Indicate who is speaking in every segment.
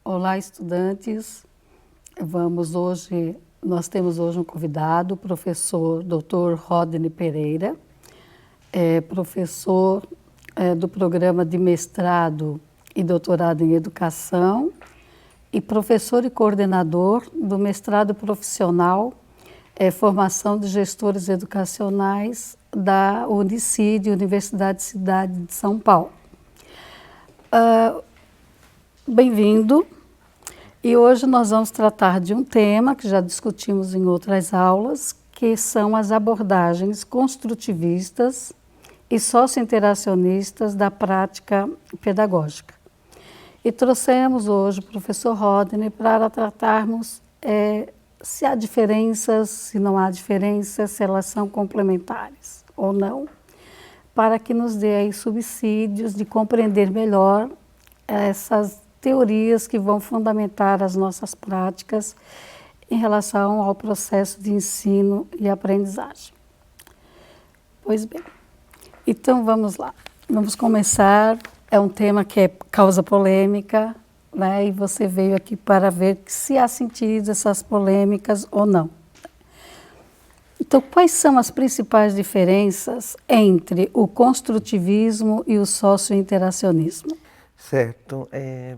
Speaker 1: Olá, estudantes. Nós temos hoje um convidado, o professor Dr. Rodney Pereira, professor do programa de mestrado e doutorado em educação e professor e coordenador do mestrado profissional formação de gestores educacionais da Unicid, Universidade Cidade de São Paulo. Bem-vindo. E hoje nós vamos tratar de um tema que já discutimos em outras aulas, que são as abordagens construtivistas e socio-interacionistas da prática pedagógica. E trouxemos hoje o professor Rodney para tratarmos se há diferenças, se não há diferenças, se elas são complementares ou não, para que nos dê aí subsídios de compreender melhor essas teorias que vão fundamentar as nossas práticas em relação ao processo de ensino e aprendizagem. Pois bem, então vamos lá. Vamos começar. É um tema que causa polêmica, né? E você veio aqui para ver se há sentido essas polêmicas ou não. Então, quais são as principais diferenças entre o construtivismo e o socio-interacionismo?
Speaker 2: Certo.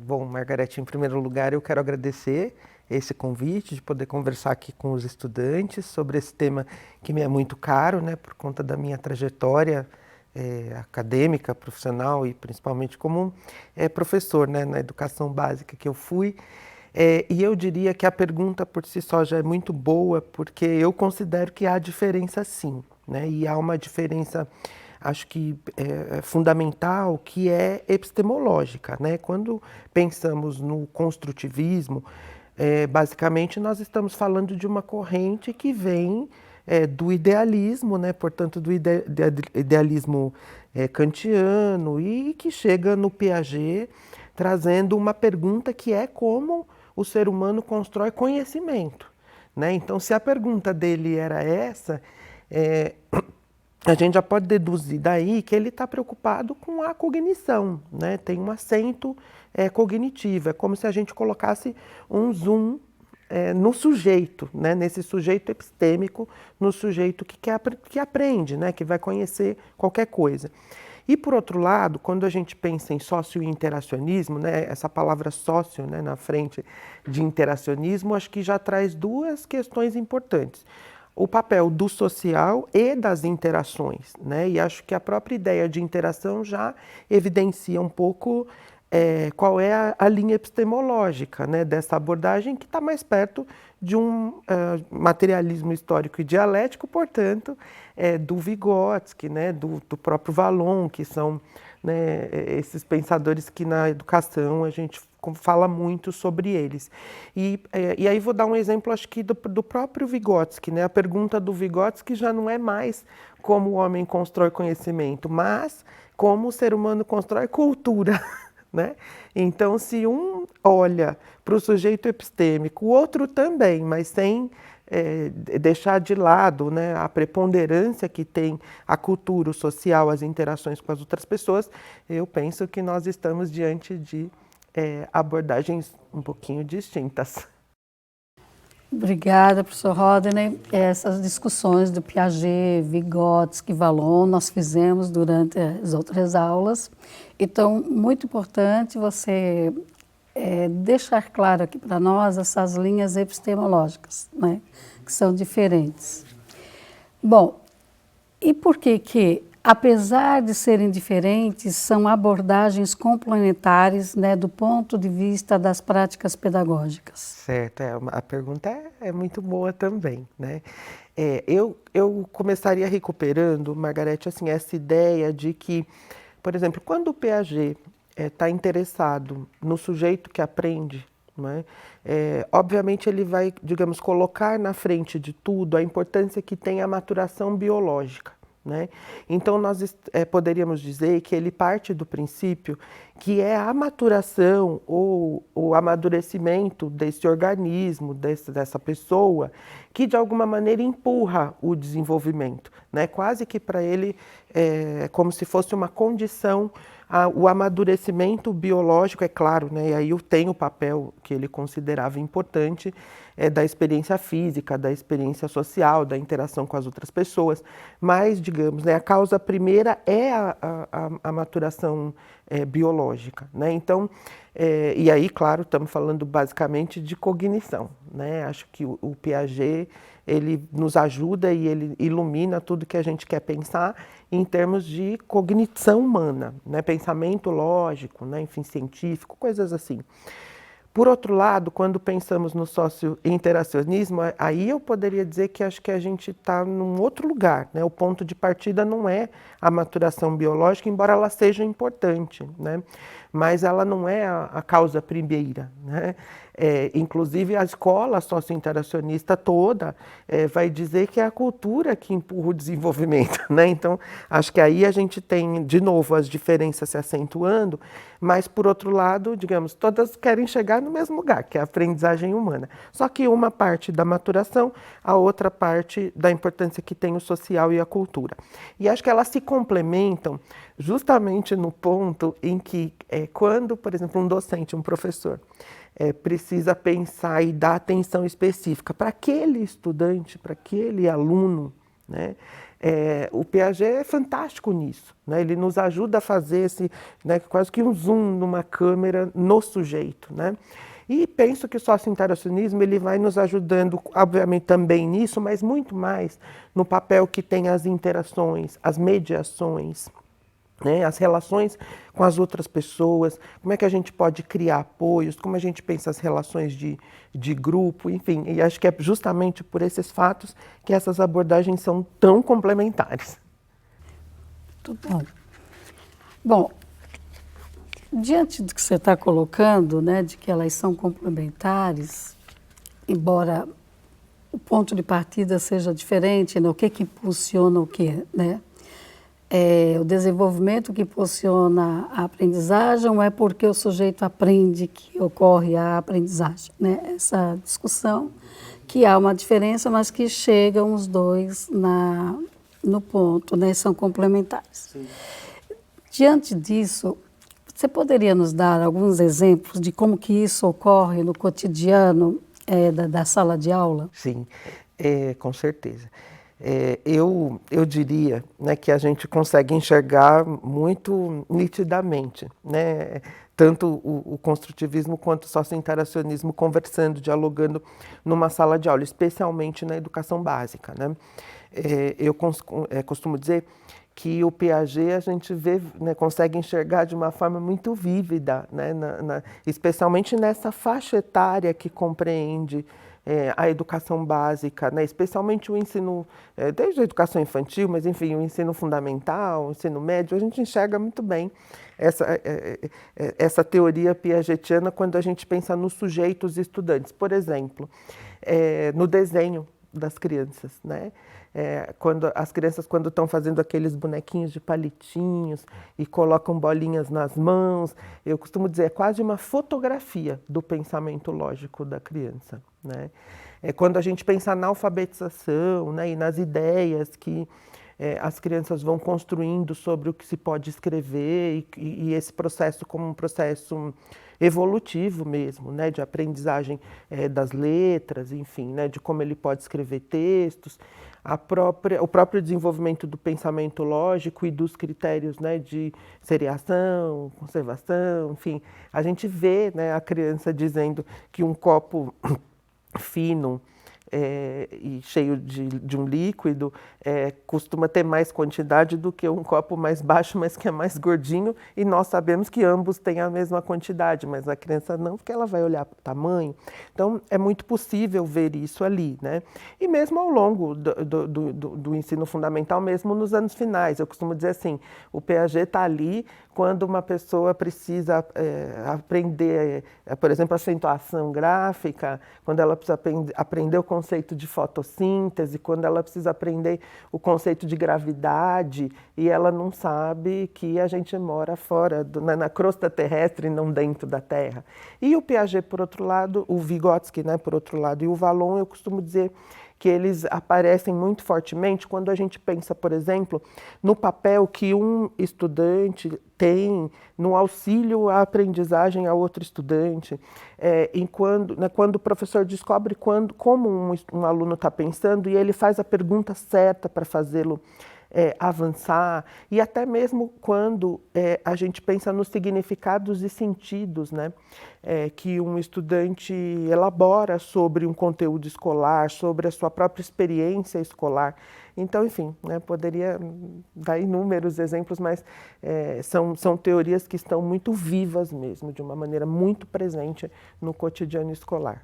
Speaker 2: Bom, Margarete, em primeiro lugar, eu quero agradecer esse convite de poder conversar aqui com os estudantes sobre esse tema que me é muito caro, né, por conta da minha trajetória acadêmica, profissional e principalmente como professor, né, na educação básica que eu fui. E eu diria que a pergunta por si só já é muito boa, porque eu considero que há diferença sim, né, e há uma diferença, acho que é fundamental, que é epistemológica, né? Quando pensamos no construtivismo, basicamente nós estamos falando de uma corrente que vem do idealismo, né? Portanto, do idealismo kantiano, e que chega no Piaget trazendo uma pergunta que é como o ser humano constrói conhecimento, né? Então, se a pergunta dele era essa, a gente já pode deduzir daí que ele está preocupado com a cognição, né? Tem um acento cognitivo, é como se a gente colocasse um zoom no sujeito, né? Nesse sujeito epistêmico, no sujeito que aprende, né? Que vai conhecer qualquer coisa. E, por outro lado, quando a gente pensa em socio-interacionismo, né? Essa palavra sócio, né? Na frente de interacionismo, acho que já traz duas questões importantes. O papel do social e das interações, né? E acho que a própria ideia de interação já evidencia um pouco qual é a linha epistemológica, né, dessa abordagem, que está mais perto de um materialismo histórico e dialético, portanto, do Vygotsky, né, do próprio Vallon, que são, né, esses pensadores que na educação a gente fala muito sobre eles. E aí vou dar um exemplo, acho que do próprio Vygotsky, né? A pergunta do Vygotsky já não é mais como o homem constrói conhecimento, mas como o ser humano constrói cultura, né? Então, se um olha para o sujeito epistêmico, o outro também, mas sem deixar de lado, né, a preponderância que tem a cultura, o social, as interações com as outras pessoas, eu penso que nós estamos diante de abordagens um pouquinho distintas.
Speaker 1: Obrigada, professor Rodney. Essas discussões do Piaget, Vygotsky, Vallon, nós fizemos durante as outras aulas. Então, muito importante você deixar claro aqui para nós essas linhas epistemológicas, né, que são diferentes. Bom, e por que apesar de serem diferentes, são abordagens complementares, né, do ponto de vista das práticas pedagógicas?
Speaker 2: Certo, a pergunta é muito boa também, né? Eu começaria recuperando, Margarete, assim, essa ideia de que, por exemplo, quando o Piaget está interessado no sujeito que aprende, né, obviamente ele vai, digamos, colocar na frente de tudo a importância que tem a maturação biológica. Né? Então, nós poderíamos dizer que ele parte do princípio que é a maturação ou o amadurecimento desse organismo, dessa pessoa, que de alguma maneira empurra o desenvolvimento, né? Quase que para ele é como se fosse uma condição, o amadurecimento biológico, é claro, né? E aí tem o papel que ele considerava importante, da experiência física, da experiência social, da interação com as outras pessoas, mas, digamos, né, a causa primeira é a maturação biológica, né? Então, e aí, claro, estamos falando basicamente de cognição, né? Acho que o Piaget, ele nos ajuda e ele ilumina tudo que a gente quer pensar em termos de cognição humana, né? Pensamento lógico, né? Enfim, científico, coisas assim. Por outro lado, quando pensamos no socio-interacionismo, aí eu poderia dizer que acho que a gente está num outro lugar, né? O ponto de partida não é a maturação biológica, embora ela seja importante, né? Mas ela não é a causa primeira, né? Inclusive a escola socio-interacionista toda vai dizer que é a cultura que empurra o desenvolvimento, né? Então, acho que aí a gente tem, de novo, as diferenças se acentuando, mas, por outro lado, digamos, todas querem chegar no mesmo lugar, que é a aprendizagem humana. Só que uma parte da maturação, a outra parte da importância que tem o social e a cultura. E acho que elas se complementam justamente no ponto em que, quando, por exemplo, um docente, um professor, precisa pensar e dar atenção específica para aquele estudante, para aquele aluno, né? O Piaget é fantástico nisso, né? Ele nos ajuda a fazer esse, né, quase que um zoom numa câmera no sujeito, né? E penso que o socio-interacionismo ele vai nos ajudando, obviamente, também nisso, mas muito mais no papel que tem as interações, as mediações, né, as relações com as outras pessoas, como é que a gente pode criar apoios, como a gente pensa as relações de grupo, enfim. E acho que é justamente por esses fatos que essas abordagens são tão complementares.
Speaker 1: Muito bom. Bom, diante do que você está colocando, né, de que elas são complementares, embora o ponto de partida seja diferente, né, o que impulsiona o quê, né? O desenvolvimento que impulsiona a aprendizagem ou é porque o sujeito aprende que ocorre a aprendizagem, né? Essa discussão, que há uma diferença, mas que chegam os dois no ponto, né? São complementares. Sim. Diante disso, você poderia nos dar alguns exemplos de como que isso ocorre no cotidiano da sala de aula?
Speaker 2: Sim, com certeza. Eu diria, né, que a gente consegue enxergar muito nitidamente, né, tanto o construtivismo quanto o socio-interacionismo conversando, dialogando numa sala de aula, especialmente na educação básica, né? Eu costumo dizer que o Piaget a gente vê, né, consegue enxergar de uma forma muito vívida, né, especialmente nessa faixa etária que compreende a educação básica, né, especialmente o ensino, desde a educação infantil, mas enfim, o ensino fundamental, o ensino médio, a gente enxerga muito bem essa teoria piagetiana quando a gente pensa nos sujeitos estudantes. Por exemplo, no desenho das crianças, né? Quando as crianças quando estão fazendo aqueles bonequinhos de palitinhos e colocam bolinhas nas mãos, eu costumo dizer, é quase uma fotografia do pensamento lógico da criança, né? Quando a gente pensa na alfabetização, né, e nas ideias que as crianças vão construindo sobre o que se pode escrever e esse processo como um processo evolutivo mesmo, né, de aprendizagem das letras, enfim, né, de como ele pode escrever textos, o próprio desenvolvimento do pensamento lógico e dos critérios, né, de seriação, conservação, enfim, a gente vê, né, a criança dizendo que um copo fino e cheio de um líquido costuma ter mais quantidade do que um copo mais baixo, mas que é mais gordinho, e nós sabemos que ambos têm a mesma quantidade, mas a criança não, porque ela vai olhar para o tamanho. Então, é muito possível ver isso ali, né? E mesmo ao longo do ensino fundamental, mesmo nos anos finais, eu costumo dizer assim, o Piaget está ali quando uma pessoa precisa aprender, por exemplo, acentuação gráfica, quando ela precisa aprender o conceito de fotossíntese, quando ela precisa aprender o conceito de gravidade e ela não sabe que a gente mora fora, na crosta terrestre e não dentro da Terra. E o Piaget, por outro lado, o Vygotsky, né, por outro lado, e o Vallon, eu costumo dizer que eles aparecem muito fortemente quando a gente pensa, por exemplo, no papel que um estudante tem no auxílio à aprendizagem a outro estudante, quando o professor descobre como um aluno está pensando e ele faz a pergunta certa para fazê-lo avançar, e até mesmo quando a gente pensa nos significados e sentidos, né, que um estudante elabora sobre um conteúdo escolar, sobre a sua própria experiência escolar. Então, enfim, né, poderia dar inúmeros exemplos, mas são teorias que estão muito vivas mesmo, de uma maneira muito presente no cotidiano escolar.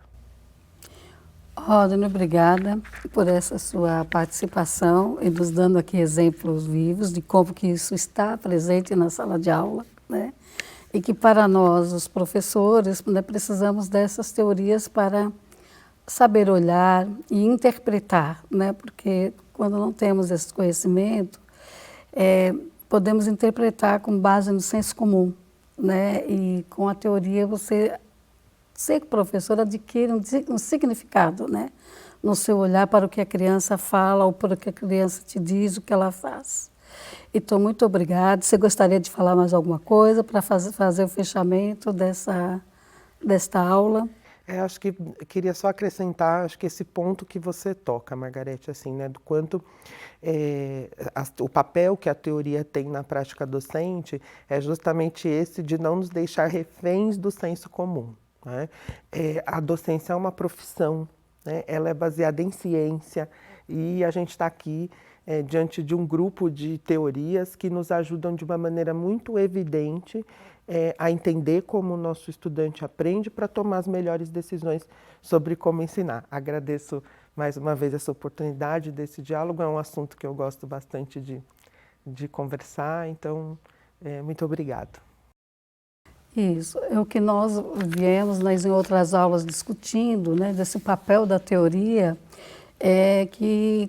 Speaker 1: Rodney, obrigada por essa sua participação e nos dando aqui exemplos vivos de como que isso está presente na sala de aula, né? E que para nós, os professores, né, precisamos dessas teorias para saber olhar e interpretar, né? Porque quando não temos esse conhecimento, podemos interpretar com base no senso comum, né? E com a teoria você ser professor adquire um significado, né, no seu olhar para o que a criança fala ou para o que a criança te diz, o que ela faz. Então, muito obrigada. Você gostaria de falar mais alguma coisa para fazer o fechamento desta aula?
Speaker 2: Acho que queria só acrescentar, acho que esse ponto que você toca, Margarete, assim, né, do quanto o papel que a teoria tem na prática docente é justamente esse de não nos deixar reféns do senso comum. Né? A docência é uma profissão, né? Ela é baseada em ciência e a gente está aqui diante de um grupo de teorias que nos ajudam de uma maneira muito evidente a entender como o nosso estudante aprende para tomar as melhores decisões sobre como ensinar. Agradeço mais uma vez essa oportunidade desse diálogo, é um assunto que eu gosto bastante de conversar, então muito obrigado.
Speaker 1: Isso, é o que nós viemos em outras aulas discutindo, né, desse papel da teoria, que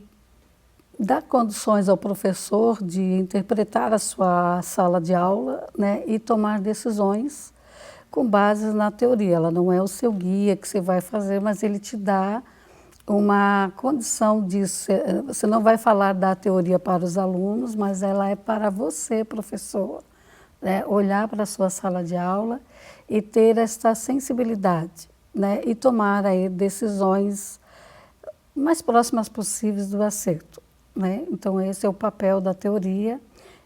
Speaker 1: dá condições ao professor de interpretar a sua sala de aula, né, e tomar decisões com base na teoria. Ela não é o seu guia que você vai fazer, mas ele te dá uma condição disso. Você não vai falar da teoria para os alunos, mas ela é para você, professor. Olhar para a sua sala de aula e ter esta sensibilidade, né, e tomar aí decisões mais próximas possíveis do acerto, né? Então esse é o papel da teoria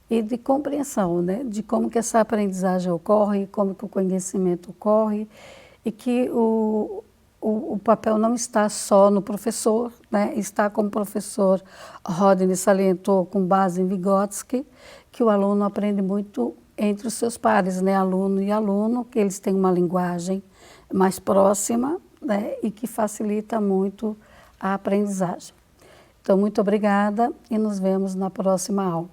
Speaker 1: e de compreensão, né, de como que essa aprendizagem ocorre, como que o conhecimento ocorre e que o papel não está só no professor, né, está como o professor Rodney salientou com base em Vygotsky, que o aluno aprende muito entre os seus pares, né, aluno e aluno, que eles têm uma linguagem mais próxima, né, e que facilita muito a aprendizagem. Então, muito obrigada e nos vemos na próxima aula.